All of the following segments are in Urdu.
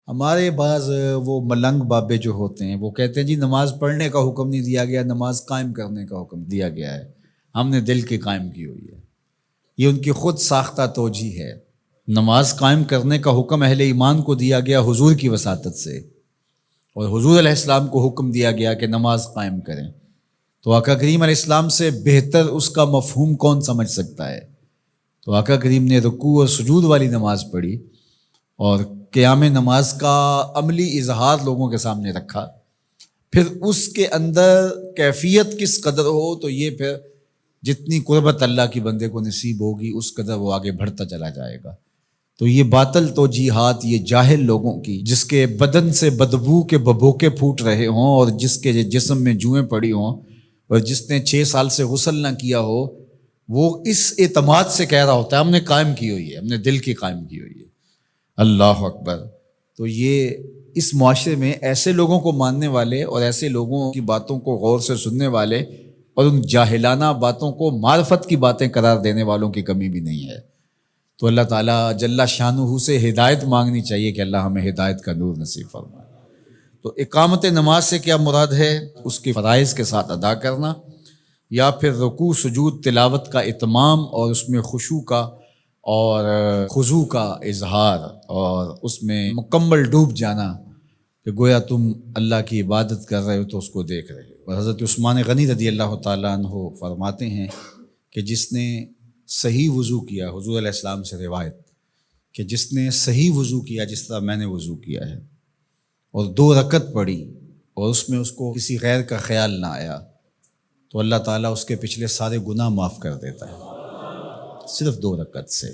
ہمارے بعض وہ ملنگ بابے جو ہوتے ہیں وہ کہتے ہیں جی نماز پڑھنے کا حکم نہیں دیا گیا، نماز قائم کرنے کا حکم دیا گیا ہے، ہم نے دل کی قائم کی ہوئی ہے۔ یہ ان کی خود ساختہ توجیہ ہے۔ نماز قائم کرنے کا حکم اہل ایمان کو دیا گیا حضور کی وساطت سے، اور حضور علیہ السلام کو حکم دیا گیا کہ نماز قائم کریں، تو آقا کریم علیہ السلام سے بہتر اس کا مفہوم کون سمجھ سکتا ہے؟ تو آقا کریم نے رکوع اور سجود والی نماز پڑھی اور قیام نماز کا عملی اظہار لوگوں کے سامنے رکھا، پھر اس کے اندر کیفیت کس قدر ہو تو یہ پھر جتنی قربت اللہ کی بندے کو نصیب ہوگی اس قدر وہ آگے بڑھتا چلا جائے گا۔ تو یہ باطل توجیہات، یہ جاہل لوگوں کی، جس کے بدن سے بدبو کے ببوکے پھوٹ رہے ہوں اور جس کے جسم میں جوئیں پڑی ہوں اور جس نے 6 سال سے غسل نہ کیا ہو، وہ اس اعتماد سے کہہ رہا ہوتا ہے ہم نے قائم کی ہوئی ہے، ہم نے دل کی قائم کی ہوئی ہے۔ اللہ اکبر۔ تو یہ اس معاشرے میں ایسے لوگوں کو ماننے والے اور ایسے لوگوں کی باتوں کو غور سے سننے والے اور ان جاہلانہ باتوں کو معرفت کی باتیں قرار دینے والوں کی کمی بھی نہیں ہے۔ تو اللہ تعالیٰ جل شانہ سے ہدایت مانگنی چاہیے کہ اللہ ہمیں ہدایت کا نور نصیب فرمائے۔ تو اقامت نماز سے کیا مراد ہے؟ اس کی فرائض کے ساتھ ادا کرنا، یا پھر رکوع سجود تلاوت کا اتمام اور اس میں خشوع کا اور خضوع کا اظہار اور اس میں مکمل ڈوب جانا کہ گویا تم اللہ کی عبادت کر رہے ہو تو اس کو دیکھ رہے ہو۔ اور حضرت عثمان غنی رضی اللہ تعالیٰ عنہ فرماتے ہیں کہ جس نے صحیح وضو کیا، حضور علیہ السلام سے روایت کہ جس نے صحیح وضو کیا جس طرح میں نے وضو کیا ہے اور 2 رکعت پڑھی اور اس میں اس کو کسی غیر کا خیال نہ آیا، تو اللہ تعالیٰ اس کے پچھلے سارے گناہ معاف کر دیتا ہے صرف 2 رکعت سے۔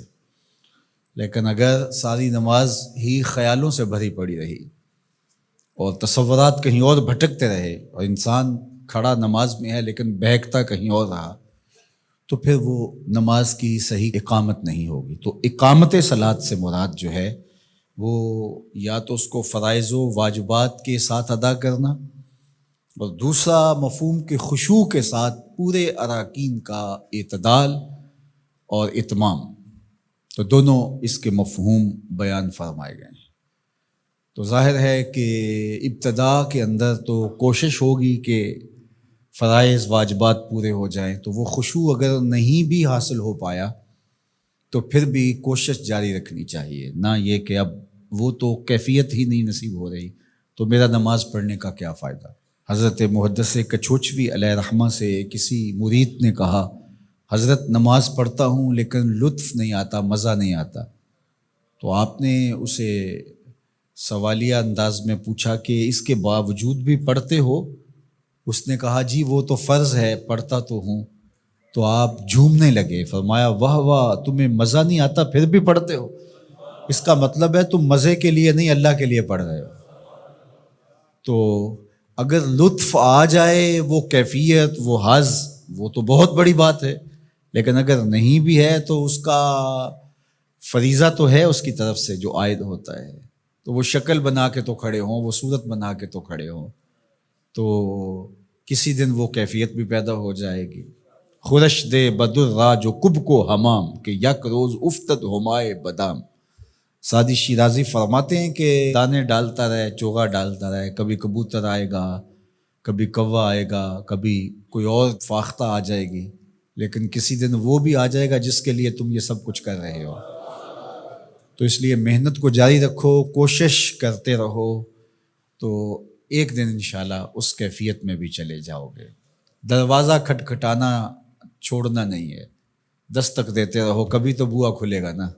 لیکن اگر ساری نماز ہی خیالوں سے بھری پڑی رہی اور تصورات کہیں اور بھٹکتے رہے اور انسان کھڑا نماز میں ہے لیکن بہکتا کہیں اور رہا، تو پھر وہ نماز کی صحیح اقامت نہیں ہوگی۔ تو اقامت صلاۃ سے مراد جو ہے وہ یا تو اس کو فرائض و واجبات کے ساتھ ادا کرنا، اور دوسرا مفہوم کے خشوع کے ساتھ پورے اراکین کا اعتدال اور اتمام۔ تو دونوں اس کے مفہوم بیان فرمائے گئے ہیں۔ تو ظاہر ہے کہ ابتدا کے اندر تو کوشش ہوگی کہ فرائض واجبات پورے ہو جائیں، تو وہ خشوع اگر نہیں بھی حاصل ہو پایا تو پھر بھی کوشش جاری رکھنی چاہیے، نہ یہ کہ اب وہ تو کیفیت ہی نہیں نصیب ہو رہی تو میرا نماز پڑھنے کا کیا فائدہ۔ حضرت محدث کچوچوی علیہ رحمہ سے کسی مرید نے کہا حضرت نماز پڑھتا ہوں لیکن لطف نہیں آتا، مزہ نہیں آتا۔ تو آپ نے اسے سوالیہ انداز میں پوچھا کہ اس کے باوجود بھی پڑھتے ہو؟ اس نے کہا جی وہ تو فرض ہے، پڑھتا تو ہوں۔ تو آپ جھومنے لگے، فرمایا واہ واہ، تمہیں مزہ نہیں آتا پھر بھی پڑھتے ہو؟ اس کا مطلب ہے تم مزے کے لیے نہیں اللہ کے لیے پڑھ رہے ہو۔ تو اگر لطف آ جائے، وہ کیفیت، وہ حظ، وہ تو بہت بڑی بات ہے، لیکن اگر نہیں بھی ہے تو اس کا فریضہ تو ہے اس کی طرف سے جو عائد ہوتا ہے۔ تو وہ شکل بنا کے تو کھڑے ہوں، وہ صورت بنا کے تو کھڑے ہوں، تو کسی دن وہ کیفیت بھی پیدا ہو جائے گی۔ خورش دے بدر را جو کب کو حمام کہ یک روز افتد ہمائے بدام۔ سعدی شیرازی فرماتے ہیں کہ دانے ڈالتا رہے، چوغا ڈالتا رہے، کبھی کبوتر آئے گا، کبھی کوا آئے گا، کبھی کوئی اور فاختہ آ جائے گی، لیکن کسی دن وہ بھی آ جائے گا جس کے لیے تم یہ سب کچھ کر رہے ہو۔ تو اس لیے محنت کو جاری رکھو، کوشش کرتے رہو، تو ایک دن انشاءاللہ اس کیفیت میں بھی چلے جاؤ گے۔ دروازہ کھٹکھٹانا چھوڑنا نہیں ہے، دستک دیتے رہو، کبھی تو بوا کھلے گا نا،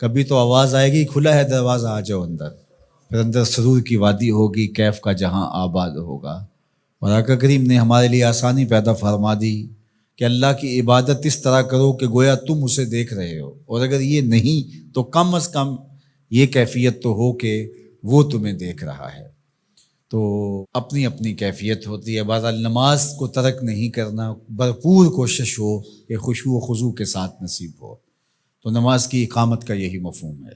کبھی تو آواز آئے گی کھلا ہے دروازہ آ جاؤ اندر، پھر اندر سرور کی وادی ہوگی، کیف کا جہاں آباد ہوگا۔ اور آقا کریم نے ہمارے لیے آسانی پیدا فرما دی کہ اللہ کی عبادت اس طرح کرو کہ گویا تم اسے دیکھ رہے ہو، اور اگر یہ نہیں تو کم از کم یہ کیفیت تو ہو کہ وہ تمہیں دیکھ رہا ہے۔ تو اپنی اپنی کیفیت ہوتی ہے، بہرحال نماز کو ترک نہیں کرنا، بھرپور کوشش ہو کہ خشوع و خضوع کے ساتھ نصیب ہو۔ تو نماز کی اقامت کا یہی مفہوم ہے۔